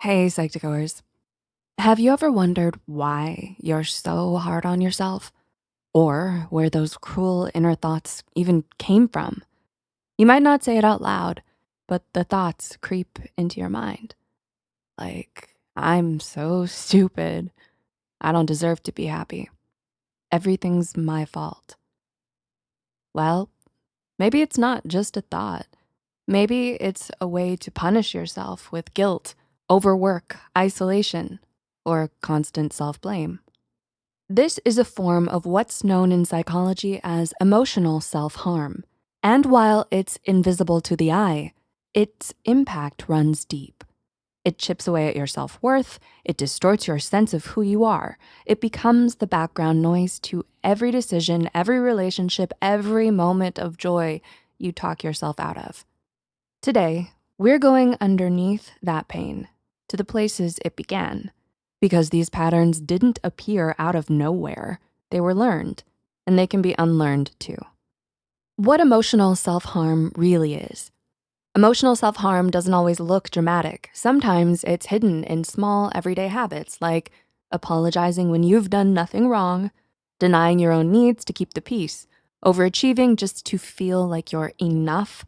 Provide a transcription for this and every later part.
Hey, Psych2Goers. Have you ever wondered why you're so hard on yourself? Or where those cruel inner thoughts even came from? You might not say it out loud, but the thoughts creep into your mind. Like, I'm so stupid. I don't deserve to be happy. Everything's my fault. Well, maybe it's not just a thought. Maybe it's a way to punish yourself with guilt, overwork, isolation, or constant self-blame. This is a form of what's known in psychology as emotional self-harm. And while it's invisible to the eye, its impact runs deep. It chips away at your self-worth, it distorts your sense of who you are. It becomes the background noise to every decision, every relationship, every moment of joy you talk yourself out of. Today, we're going underneath that pain to the places it began, because these patterns didn't appear out of nowhere. They were learned, and they can be unlearned too. What emotional self-harm really is. Emotional self-harm doesn't always look dramatic. Sometimes it's hidden in small everyday habits like apologizing when you've done nothing wrong, denying your own needs to keep the peace, overachieving just to feel like you're enough,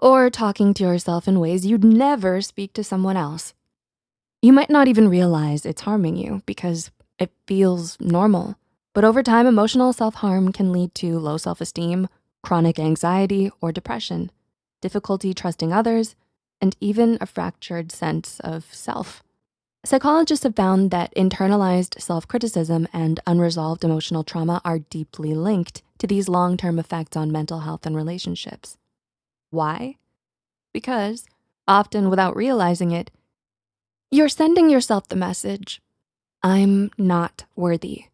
or talking to yourself in ways you'd never speak to someone else. You might not even realize it's harming you because it feels normal. But over time, emotional self-harm can lead to low self-esteem, chronic anxiety or depression, difficulty trusting others, and even a fractured sense of self. Psychologists have found that internalized self-criticism and unresolved emotional trauma are deeply linked to these long-term effects on mental health and relationships. Why? Because, often without realizing it, you're sending yourself the message, I'm not worthy,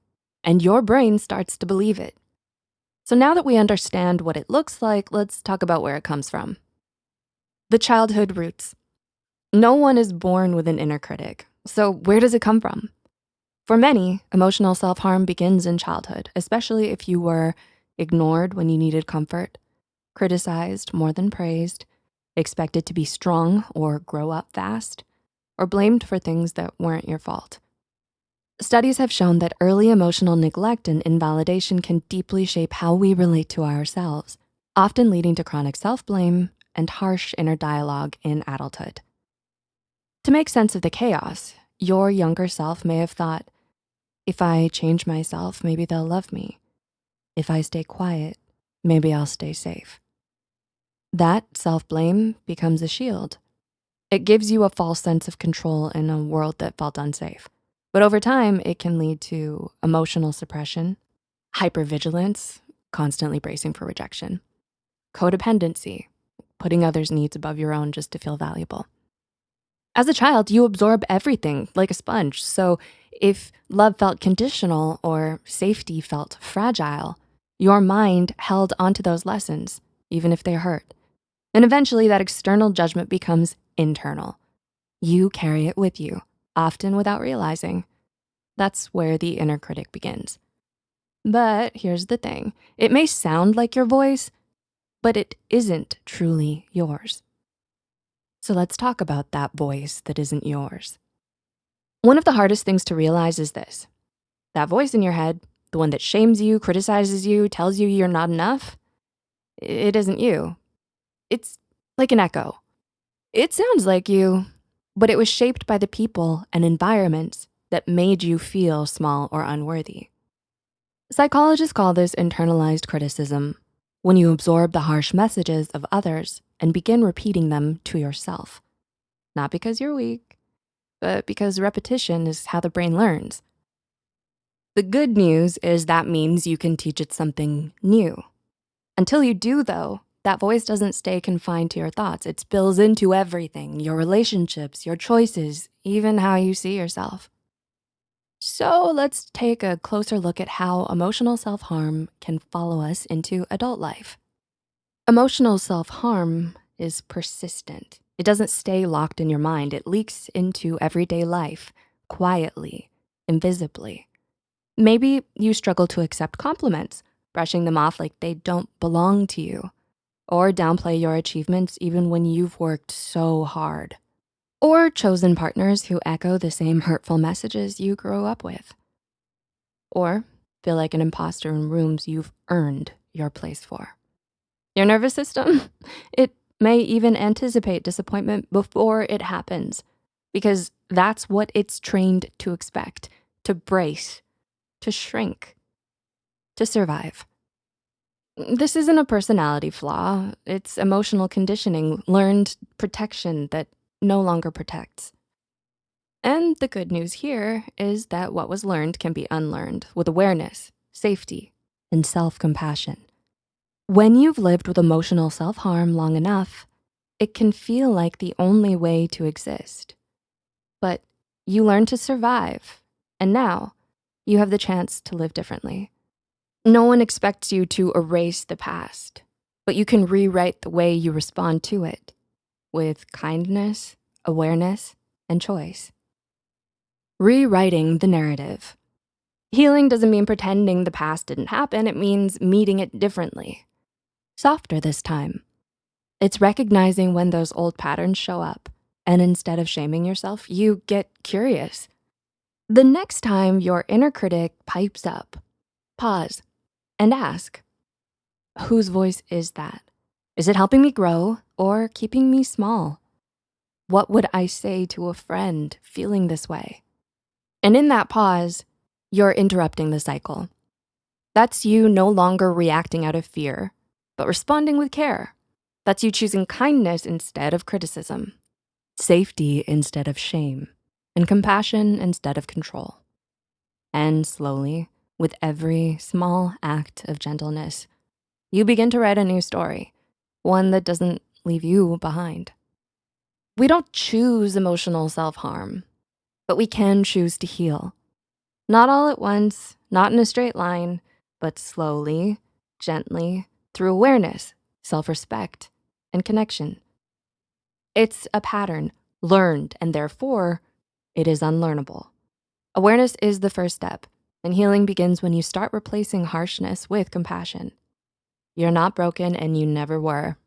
and your brain starts to believe it. So now that we understand what it looks like, let's talk about where it comes from. The childhood roots. No one is born with an inner critic, so where does it come from? For many, emotional self-harm begins in childhood, especially if you were ignored when you needed comfort, criticized more than praised, expected to be strong or grow up fast, or blamed for things that weren't your fault. Studies have shown that early emotional neglect and invalidation can deeply shape how we relate to ourselves, often leading to chronic self-blame and harsh inner dialogue in adulthood. To make sense of the chaos, your younger self may have thought, if I change myself, maybe they'll love me. If I stay quiet, maybe I'll stay safe. That self-blame becomes a shield. It gives you a false sense of control in a world that felt unsafe. But over time, it can lead to emotional suppression, hypervigilance, constantly bracing for rejection, codependency, putting others' needs above your own just to feel valuable. As a child, you absorb everything like a sponge. So if love felt conditional or safety felt fragile, your mind held onto those lessons, even if they hurt. And eventually that external judgment becomes internal. You carry it with you, often without realizing. That's where the inner critic begins. But here's the thing. It may sound like your voice, but it isn't truly yours. So let's talk about that voice that isn't yours. One of the hardest things to realize is this. That voice in your head, the one that shames you, criticizes you, tells you you're not enough, it isn't you. It's like an echo. It sounds like you, but it was shaped by the people and environments that made you feel small or unworthy. Psychologists call this internalized criticism, when you absorb the harsh messages of others and begin repeating them to yourself. Not because you're weak, but because repetition is how the brain learns. The good news is that means you can teach it something new. Until you do though, that voice doesn't stay confined to your thoughts. It spills into everything, your relationships, your choices, even how you see yourself. So let's take a closer look at how emotional self-harm can follow us into adult life. Emotional self-harm is persistent. It doesn't stay locked in your mind. It leaks into everyday life, quietly, invisibly. Maybe you struggle to accept compliments, brushing them off like they don't belong to you, or downplay your achievements even when you've worked so hard. or chosen partners who echo the same hurtful messages you grew up with, or feel like an imposter in rooms you've earned your place for. Your nervous system, it may even anticipate disappointment before it happens because that's what it's trained to expect, to brace, to shrink, to survive. This isn't a personality flaw. It's emotional conditioning, learned protection that no longer protects. And the good news here is that what was learned can be unlearned with awareness, safety, and self-compassion. When you've lived with emotional self-harm long enough, it can feel like the only way to exist. But you learn to survive, and now you have the chance to live differently. No one expects you to erase the past, but you can rewrite the way you respond to it with kindness, awareness, and choice. Rewriting the narrative. Healing doesn't mean pretending the past didn't happen. It means meeting it differently, softer this time. It's recognizing when those old patterns show up, and instead of shaming yourself, you get curious. The next time your inner critic pipes up, pause and ask, whose voice is that? Is it helping me grow or keeping me small? What would I say to a friend feeling this way? And in that pause, you're interrupting the cycle. That's you no longer reacting out of fear, but responding with care. That's you choosing kindness instead of criticism, safety instead of shame, and compassion instead of control. And slowly, with every small act of gentleness, you begin to write a new story, one that doesn't leave you behind. We don't choose emotional self-harm, but we can choose to heal. Not all at once, not in a straight line, but slowly, gently, through awareness, self-respect, and connection. It's a pattern, learned, and therefore, it is unlearnable. Awareness is the first step, and healing begins when you start replacing harshness with compassion. You're not broken and you never were.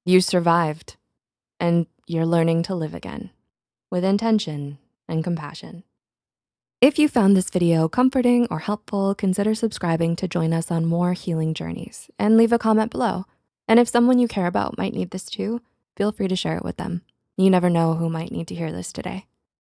You survived, and you're learning to live again with intention and compassion. If you found this video comforting or helpful, consider subscribing to join us on more healing journeys and leave a comment below. And if someone you care about might need this too, feel free to share it with them. You never know who might need to hear this today.